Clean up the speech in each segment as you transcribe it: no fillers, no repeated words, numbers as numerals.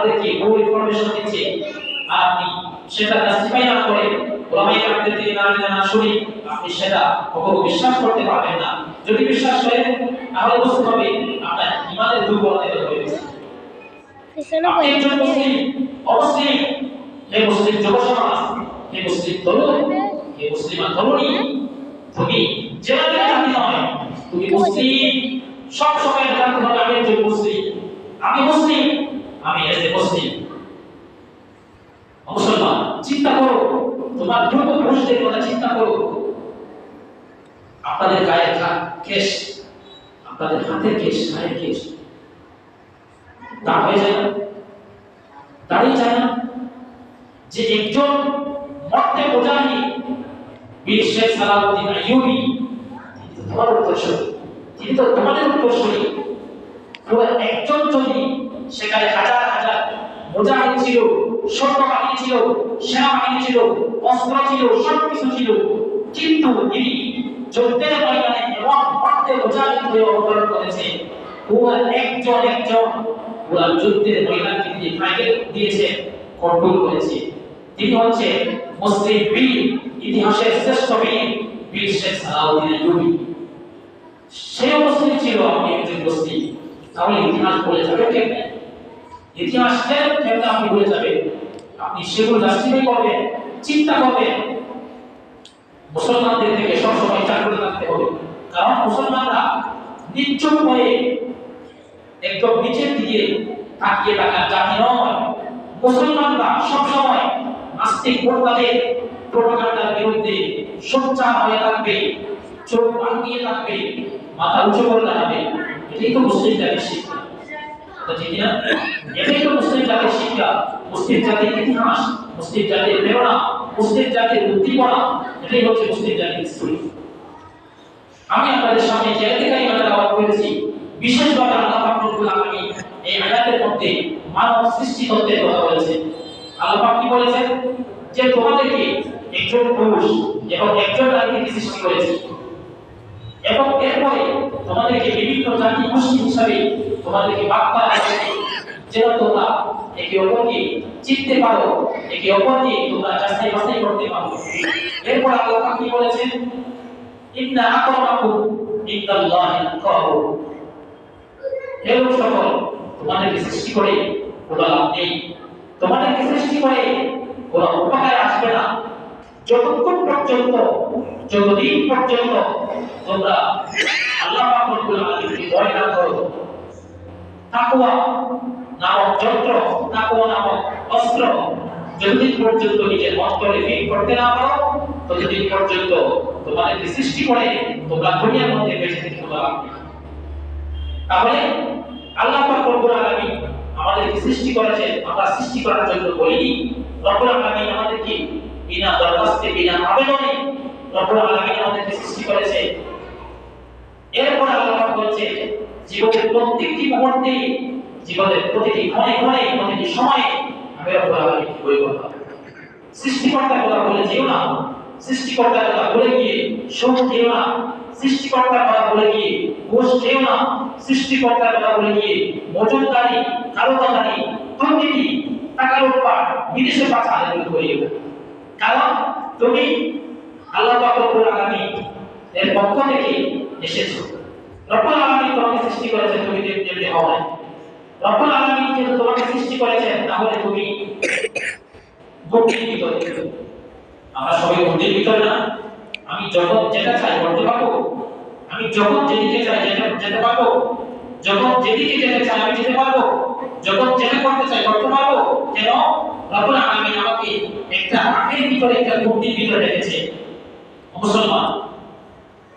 আপনাদেরকে বহু ইনফরমেশন দিচ্ছে, আর আপনি সেটা জাস্টিফাই না করে ওলামায়ে কেরামদের থেকে না শুনে আপনি সেটা কখনো বিশ্বাস করতে পারবেন না। যদি বিশ্বাস করেন তাহলে বুঝতে হবে আপনার ঈমানের দুর্বলতা রয়েছে। আপনি একজন মুসলিম, অমুসলিম, হে মুসলিম যুব সমাজ, হে মুসলিম তরুণ, হে মুসলিমা তরুণী, তুমি যেভাবে জাতি নয়, তুমি মুসলিম। সব সময় জানতে হবে আমি একজন মুসলিম, আমি মুসলিম, আমি এজ এ মুসলিম মুসলমান। চিন্তা করো, তোমার পূর্বপুরুষদের কথা চিন্তা করো। আপনাদের গায়ের কেশ, আপনাদের হাতের কেশ, গায়ের কেশ দাঁড় হয়ে যায় না, দাঁড়িয়ে যায় না? যে একজন মর্তে মুজাহিদ বীর শেখ সালাউদ্দিন আইয়ুবী, তোমার উত্তরসূরি, তিনি তো তোমাদের উত্তরসূরি। পুরো একজন যদি সেখানে হাজার হাজার মুজাহিদ ছিল, সৈন্যবাহিনী ছিল, সেনাবাহিনী ছিল, অস্ত্র ছিল, সবকিছু ছিল, কিন্তু তিনি যুদ্ধের ময়দানে এবং মর্তে মুজাহিদ হয়ে অবতরণ করেছে। পুরো একজন পুরো যুদ্ধের ময়দানকে তিনি ফাইটে দিয়েছে, কন্ট্রোল করেছে। তিনি হচ্ছে মুসলিম বীর, ইতিহাসের শ্রেষ্ঠ বীর, বীর শেখ সালাউদ্দিন আইয়ুবী। সে মুসলিম ছিল, আপনি একজন মুসলিম, তাহলে ইতিহাস বলে যাবে কেমনে? ইতিহাস কেমনে আপনি বলে যাবে? আপনি সেগুলো জাস্টিফাই করবেন, চিন্তা করবেন। মুসলমানদের থেকে সবসময় জাগ্রত থাকতে হবে, কারণ মুসলমানরা নিশ্চুপ হয়ে একদম নিচের দিকে তাকিয়ে থাকার জাতি নয়। মুসলমানরা সবসময় নাস্তিক মোরতাদের প্রোপাগান্ডার বিরুদ্ধে সোচ্চার হয়ে থাকবে, চোখ বাঁধিয়ে থাকবে, মাথা উঁচু করে দাঁড়াবে। এটাই তো মুসলিম জাতির শিক্ষা, ঠিক না? এটাই তো মুসলিম জাতির শিক্ষা, মুসলিম জাতির ইতিহাস, মুসলিম জাতির প্রেরণা, মুসলিম জাতির উদ্দীপনা। এটাই হচ্ছে মুসলিম জাতির হিস্ট্রি। আমি আপনাদের সামনে যে আয়াতে কারিমা তেলাওয়াত করেছি, বিশেষভাবে আল্লাহ পাক রব্বুল আলামিন এই আয়াতের মধ্যে মানব সৃষ্টি তত্ত্বের কথা বলেছেন। আল্লাহ পাক কি বলেছেন? যে তোমাদেরকে একজন পুরুষ এবং একজন নারীকে সৃষ্টি করেছি, এবং এরপরে তোমাদেরকে বিভিন্ন জাতি গোষ্ঠী হিসাবে তোমাদেরকে ভাগ করা হয়েছে, যেন তোমরা একে অপরকে চিনতে পারো, একে অপরকে তোমরা যাচাই বাছাই করতে পারো। এরপর আল্লাহ পাক কি বলেছেন? ইন্না আকরামাকুম ইনদাল্লাহি আতকাকুম। হে সকল, তোমাদেরকে সৃষ্টি করে কোনো লাভ নেই, তোমাদেরকে সৃষ্টি করে কোনো উপকার আসবে না যতক্ষণ পর্যন্ত, যতদিন পর্যন্ত তোমরা আল্লাহ পাক রব্বুল আলামিনকে ভয় না করো। তাকওয়া নামক যন্ত্র, তাকওয়া নামক অস্ত্র যতদিন পর্যন্ত নিজের অন্তরে ফিট করতে না পারো, ততদিন পর্যন্ত তোমাদেরকে সৃষ্টি করে তোমরা দুনিয়ার মধ্যে বেঁচে থাকতে পারবে। তাহলে আল্লাহ পাক রব্বুল আলামিন আমাদেরকে সৃষ্টি করেছেন, আমরা সৃষ্টি করার জন্য বলিনি। রব্বুল আলামিন আমাদেরকে বিনা দরখাস্তে, বিনা আবেদনে রব্বুল আলামিন আমাদেরকে সৃষ্টি করেছে। এরপর আল্লাহ পাক বলছে, জীবনের প্রত্যেকটি মুহূর্তে, জীবনের প্রতিটি ক্ষণে ক্ষণে, প্রতিটি সময়ে আমি রব্বুল আলামিনকে ভয় করব। সৃষ্টিকর্তার কথা বলে যেও না, সৃষ্টিকর্তার কথা বলে গিয়ে সুখ যেও না, সৃষ্টিকর্তার কথা বলে গিয়ে ঘুষ যেও না, সৃষ্টিকর্তার কথা বলে গিয়ে মজুমদারি, কালোবাজারি, দুর্নীতি, টাকা লুটপাট, বিদেশে পাচার এগুলো করিও না। কারণ তুমি আল্লাহ পাক রব্বুল আলামিন এর পক্ষ থেকে এসেছো। রব্বুল আলামিন তোমাকে সৃষ্টি করেছেন, তুমি যেমনি হও না। রব্বুল আলামিন যেহেতু তোমাকে সৃষ্টি করেছেন, তাহলে তুমি বুদ্ধির ভিতরে, আমরা সবাই বুদ্ধির ভিতরে না? আমি যখন যেটা চাই করতে পারবো, আমি যখন যেদিকে চাই যেতে পারবো, যখন যেদিকে যেতে চাই আমি যেতে পারবো, যখন যেটা করতে চাই করতে পারবো। কেন? রব্বুল আলামিন আমাকে একটা আখের ভিতরে, একটা বুদ্ধির ভিতরে রেখেছে। মুসলমান,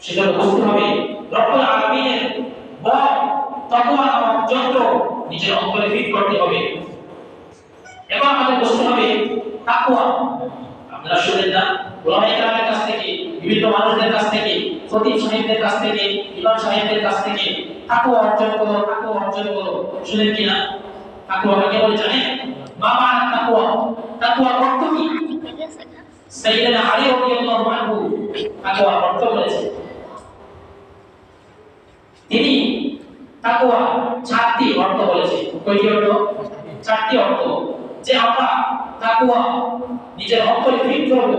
সেটা বুঝতে হবে রব্বুল আলামিনের ভয়, তাকওয়া নামক যন্ত্র নিজের অন্তরে ফিট করতে হবে। এবং আমাদের বুঝতে হবে তাকওয়া। আপনারা শুনেন না, ওলামায়ে কেরামের কাছ থেকে, বিভিন্ন মানুষদের কাছ থেকে, খতিব সাহেবদের কাছ থেকে, ইমাম সাহেবদের কাছ থেকে তাকওয়া অর্জন করো, তাকওয়া অর্জন করো। শুনেন কি না? তাকওয়া কাকে বলে জানেন? বাবা তাকওয়া, তাকওয়া অর্থ কি? সাইয়েদনা আলী রাদিয়াল্লাহু আনহু তাকওয়া অর্থ বলেছেন। তিনি তাকওয়া 4টি অর্থ বলেছেন। কয়টি অর্থ? চারটি অর্থ যে আমরা তাকওয়া নিজের অন্তরে ফিট করব,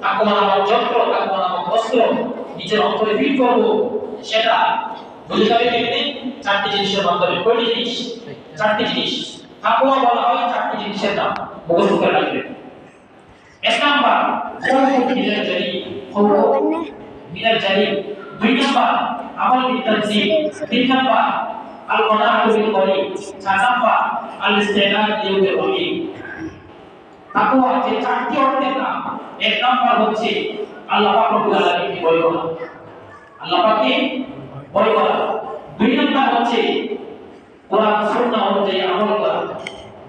তাকওয়া নামক যন্ত্র, তাকওয়া নামক অস্ত্র নিজের অন্তরে ফিট করব, সেটা বুঝে যাবে কেমনে? চারটি জিনিসের মাধ্যমে। কয়টি জিনিস? চারটি জিনিস। তাকওয়া বলা হয় চারটি জিনিসের নাম, মুখস্থ করে রাখবেন। এক নাম্বার খৌফ মিনাল জালিম, খৌফ মিনাল জালিম। দুই নাম্বার আমল বিল তানজিম। তিন নাম্বার আল কনাআতু বিল কলিল। চার নাম্বার আল ইস্তিনাদ লিয়াউমির রহিম। তাকওয়া যে চারটি অর্থের নাম। এক নাম্বার হচ্ছে আল্লাহ পাক রব্বুল আলামিনকে ভয় করা, আল্লাহ পাককে ভয় করা। দুই নাম্বার হচ্ছে কোরআন সুন্নাহ অনুযায়ী আমল করা,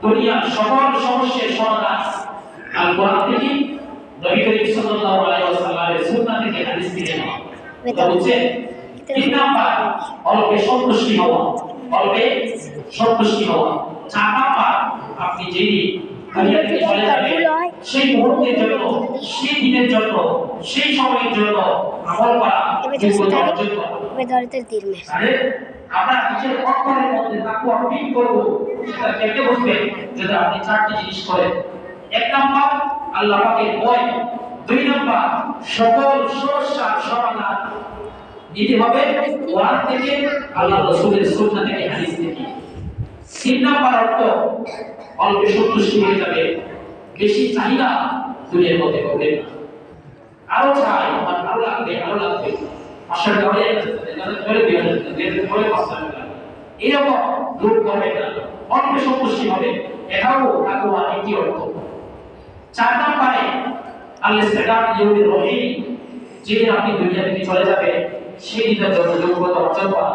দুনিয়ার সকল সমস্যার সমাধান আল কোরআন থেকে, নবী করিম সাল্লাল্লাহু আলাইহি ওয়াসাল্লামের সুন্নাহ থেকে, হাদিস থেকে নেওয়া। এটা হচ্ছে তিন নাম্বার অল্পে সন্তুষ্টি হওয়া, অল্পে সন্তুষ্টি হওয়া। চার নাম্বার আপনি যেই দুনিয়া থেকে চলে যাবেন সেই মুহূর্তের জন্য, সেই দিনের জন্য, সেই সময়ের জন্য আমল করা, আমরা নিজের অন্তরের মধ্যে তাকওয়া ফিট করব। সেটা কেটে বসবে যদি আপনি চারটি জিনিস করেন। এক নাম্বার আল্লাহ পাকের ভয়, দুই নাম্বার সকল সমস্যার সমাধান নিতে হবে কোরআন থেকে, আল্লাহ রাসূলের সুন্নাহ থেকে, হাদিস থেকে। তিন নাম্বার অর্থ অল্পে সন্তুষ্টি হয়ে যাবে, বেশি চাহিদা দুনিয়ার মধ্যে করবেন না। আরো চাই, আমার আরো লাগবে, আরো লাগবে, আসলে হয়ে যাচ্ছে ধরে ধরে এরকম লোক করবে না, অল্পে সন্তুষ্টি হবে। এটাও তাকওয়া একটি অর্থ। চার নাম্বারে আল্লাহ ইস্তিনাদ লিয়াউমির রহিম, যেদিন আপনি দুনিয়া থেকে চলে যাবে সেই দিনের জন্য যোগ্যতা অর্জন করা।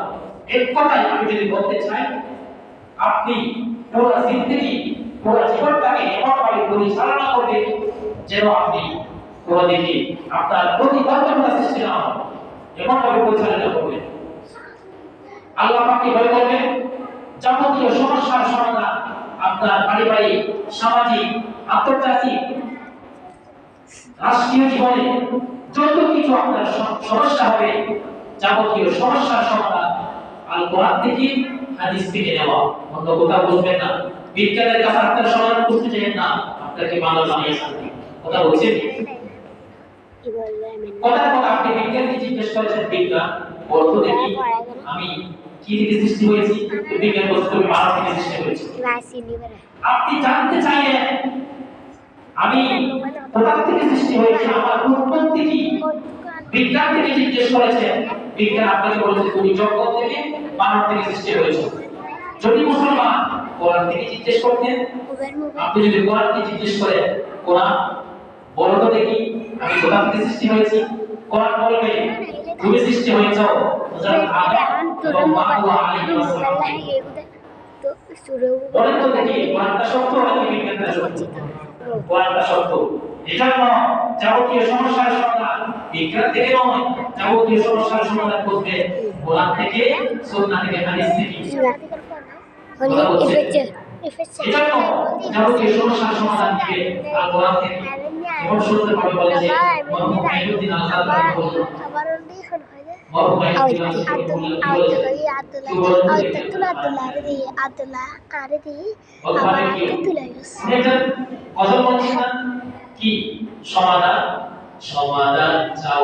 এক কথায় আমি যদি বলতে চাই, আপনি পুরো জিন্দেগি, পুরো জীবনটাকে এমনভাবে পরিচালনা করবেন যেন আপনি পুরো দিকে আপনার প্রতিবন্ধকতা সৃষ্টি না হয়, এমনভাবে পরিচালনা করবেন। আল্লাহ পাককে ভয় করবেন, যাবতীয় সমস্যার সমাধান আপনার পারিবারিক, সামাজিক, আন্তর্জাতিক, রাষ্ট্রীয় জীবনে যত কিছু আপনার সমস্যা হবে, যাবতীয় সমস্যার সমাধান আল কোরআন থেকে, হাদিস থেকে নেওয়া, অন্য কোথাও বুঝবেন না। বিজ্ঞানের কাছে আপনার সমাধান খুঁজতে চাইবেন না, আপনাকে মানব বানিয়ে শান্তি। কথা বলছেন? কথা আপনি বিজ্ঞানকে জিজ্ঞেস করেছেন, বিজ্ঞান বলতো দেখি আমি কি থেকে সৃষ্টি হয়েছি, তো বিজ্ঞান বলছে তুমি মানব থেকে সৃষ্টি হয়েছে। আপনি জানতে চাইলেন আমি কোথা থেকে সৃষ্টি হয়েছি, আমার উৎপত্তি কি, বিজ্ঞান থেকে জিজ্ঞেস করেছেন, বিজ্ঞান আপনাকে বলেছে তুমি জগৎ থেকে, মানব থেকে সৃষ্টি হয়েছে। যদি মুসলমান কোরআন থেকে জিজ্ঞেস করতেন, আপনি যদি কোরআনকে জিজ্ঞেস করেন, কোরআন বলো তো দেখি আমি কোথা থেকে সৃষ্টি হয়েছি, কোরআন বলবে তুমি সৃষ্টি হয়েছো হযরত আদম এবং হাওয়া আলাইহিস সালাম। বলেন তো দেখি কোরআনটা সত্য নাকি বিজ্ঞানটা সত্য? কোরআনটা সত্য। এজন্য যাবতীয় সমস্যার সমাধান বিজ্ঞান থেকে নয়, যাবতীয় সমস্যার সমাধান করবে কোরআন থেকে, সুন্নাহ থেকে, হাদিস থেকে। এজন্য যাবতীয় সমস্যার সমাধান দিবে আল কোরআন থেকে। এবং শুনতে পাবে বলে যে মরহুম আইয়ুদ্দিন আল-কারদানি বলেন, মরহুম আইয়ুদ্দিন আল-কারদানি কি সমাধান, সমাধান চাও